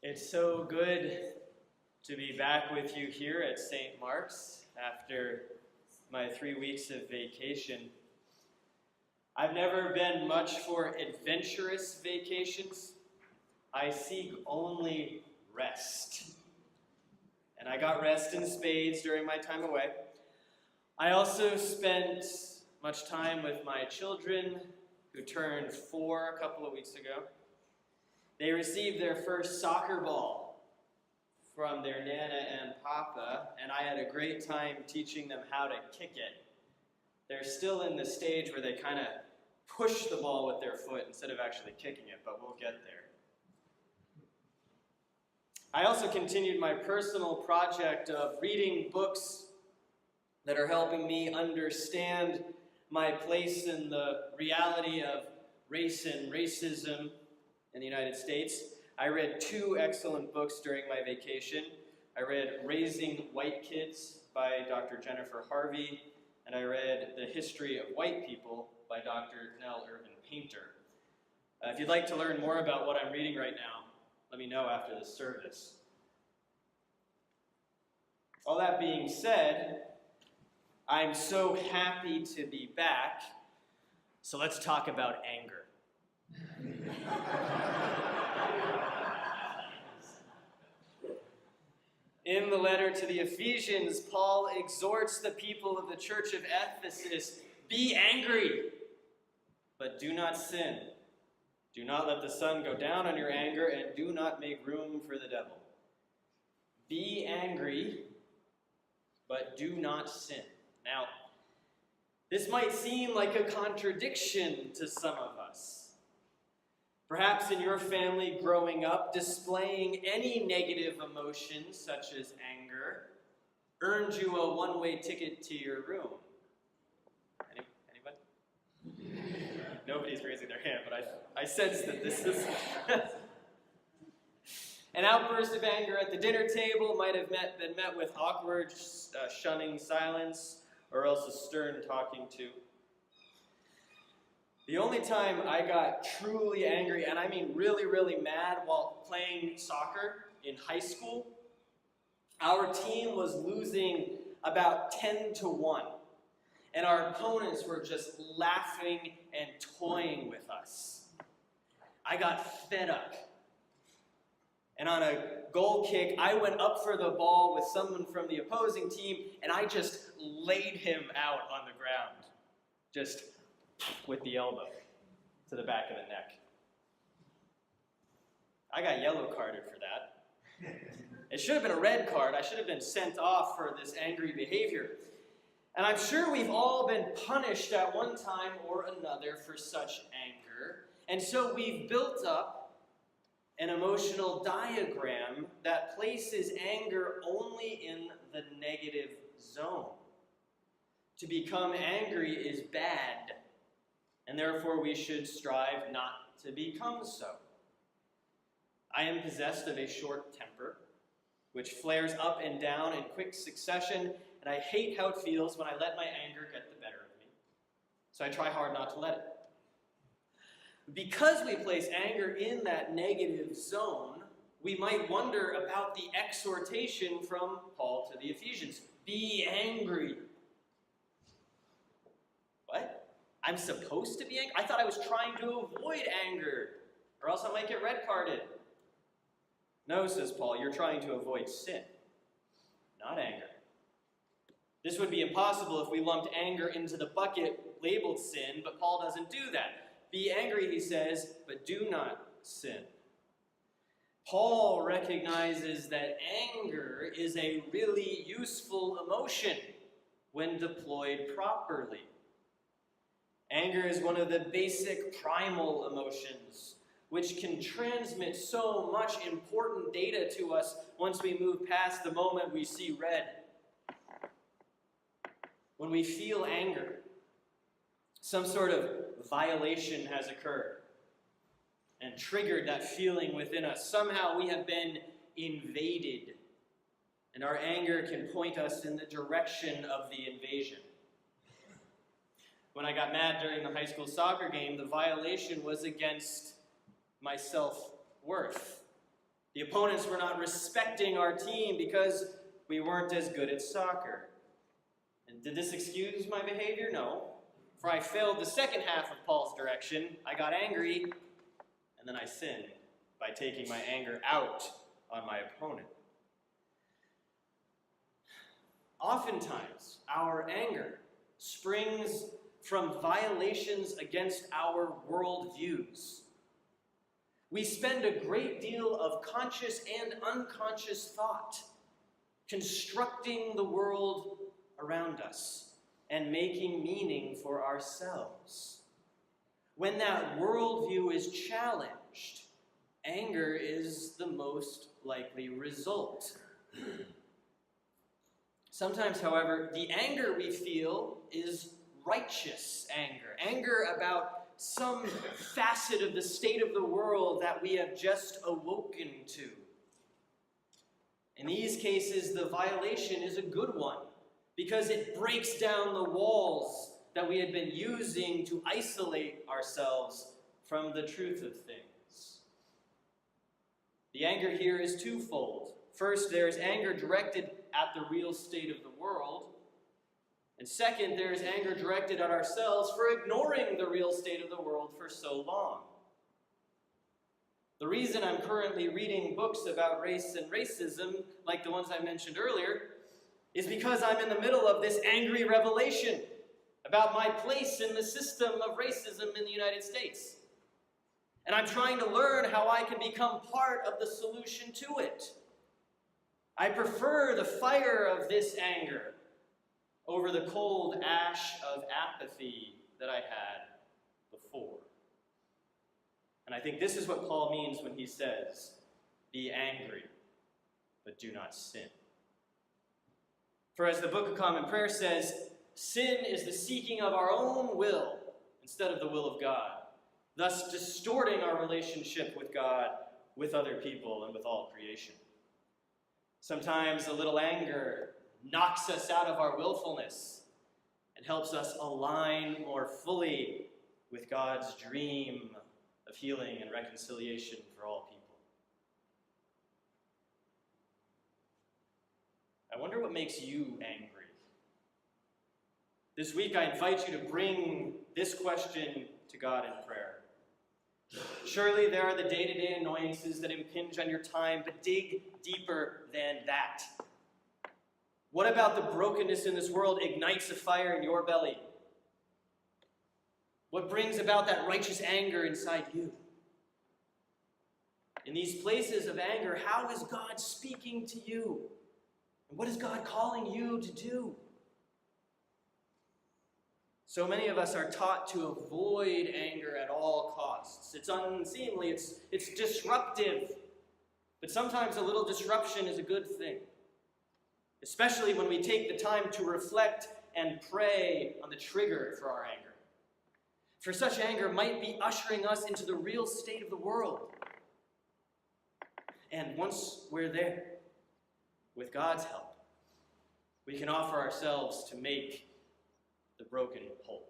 It's so good to be back with you here at St. Mark's after my 3 weeks of vacation. I've never been much for adventurous vacations. I seek only rest. And I got rest in spades during my time away. I also spent much time with my children, who turned 4 a couple of weeks ago. They received their first soccer ball from their Nana and Papa, and I had a great time teaching them how to kick it. They're still in the stage where they kind of push the ball with their foot instead of actually kicking it, but we'll get there. I also continued my personal project of reading books that are helping me understand my place in the reality of race and racism in the United States. I read 2 excellent books during my vacation. I read Raising White Kids by Dr. Jennifer Harvey, and I read The History of White People by Dr. Nell, Irvin. If you'd like to learn more about what I'm reading right now, let me know after this service. All that being said, I'm so happy to be back, so let's talk about anger. In the letter to the Ephesians, Paul exhorts the people of the church of Ephesus, be angry, but do not sin. Do not let the sun go down on your anger, and do not make room for the devil. Be angry, but do not sin. Now, this might seem like a contradiction to some of us. Perhaps in your family growing up, displaying any negative emotion, such as anger, earned you a one-way ticket to your room. Anybody? Nobody's raising their hand, but I sense that this is... An outburst of anger at the dinner table might have been met with awkward, shunning silence, or else a stern talking to. The only time I got truly angry, and I mean really, really mad, while playing soccer in high school, our team was losing about 10-1, and our opponents were just laughing and toying with us. I got fed up. And on a goal kick, I went up for the ball with someone from the opposing team, and I just laid him out on the ground, just with the elbow to the back of the neck. I got yellow carded for that. It should have been a red card. I should have been sent off for this angry behavior. And I'm sure we've all been punished at one time or another for such anger. And so we've built up an emotional diagram that places anger only in the negative zone. To become angry is bad, and therefore we should strive not to become so. I am possessed of a short temper, which flares up and down in quick succession, and I hate how it feels when I let my anger get the better of me. So I try hard not to let it. Because we place anger in that negative zone, we might wonder about the exhortation from Paul to the Ephesians. Be angry. What? I'm supposed to be angry? I thought I was trying to avoid anger, or else I might get red carded. No, says Paul, you're trying to avoid sin, not anger. This would be impossible if we lumped anger into the bucket labeled sin, but Paul doesn't do that. Be angry, he says, but do not sin. Paul recognizes that anger is a really useful emotion when deployed properly. Anger is one of the basic primal emotions, which can transmit so much important data to us once we move past the moment we see red. When we feel anger, some sort of violation has occurred and triggered that feeling within us. Somehow we have been invaded, and our anger can point us in the direction of the invasion. When I got mad during the high school soccer game, the violation was against my self-worth. The opponents were not respecting our team because we weren't as good at soccer. And did this excuse my behavior? No. For I failed the second half of Paul's direction. I got angry, and then I sinned by taking my anger out on my opponent. Oftentimes, our anger springs from violations against our worldviews. We spend a great deal of conscious and unconscious thought constructing the world around us and making meaning for ourselves. When that worldview is challenged, anger is the most likely result. Sometimes, however, the anger we feel is righteous anger. Anger about some facet of the state of the world that we have just awoken to. In these cases, the violation is a good one because it breaks down the walls that we had been using to isolate ourselves from the truth of things. The anger here is twofold. First, there is anger directed at the real state of the world. And second, there is anger directed at ourselves for ignoring the real state of the world for so long. The reason I'm currently reading books about race and racism, like the ones I mentioned earlier, is because I'm in the middle of this angry revelation about my place in the system of racism in the United States. And I'm trying to learn how I can become part of the solution to it. I prefer the fire of this anger over the cold ash of apathy that I had before. And I think this is what Paul means when he says, be angry, but do not sin. For as the Book of Common Prayer says, sin is the seeking of our own will instead of the will of God, thus distorting our relationship with God, with other people, and with all creation. Sometimes a little anger knocks us out of our willfulness and helps us align more fully with God's dream of healing and reconciliation for all people. I wonder what makes you angry. This week I invite you to bring this question to God in prayer. Surely there are the day-to-day annoyances that impinge on your time, but dig deeper than that. What about the brokenness in this world ignites a fire in your belly? What brings about that righteous anger inside you? In these places of anger, how is God speaking to you? And what is God calling you to do? So many of us are taught to avoid anger at all costs. It's unseemly, it's disruptive. But sometimes a little disruption is a good thing, especially when we take the time to reflect and pray on the trigger for our anger. For such anger might be ushering us into the real state of the world. And once we're there, with God's help, we can offer ourselves to make the broken whole.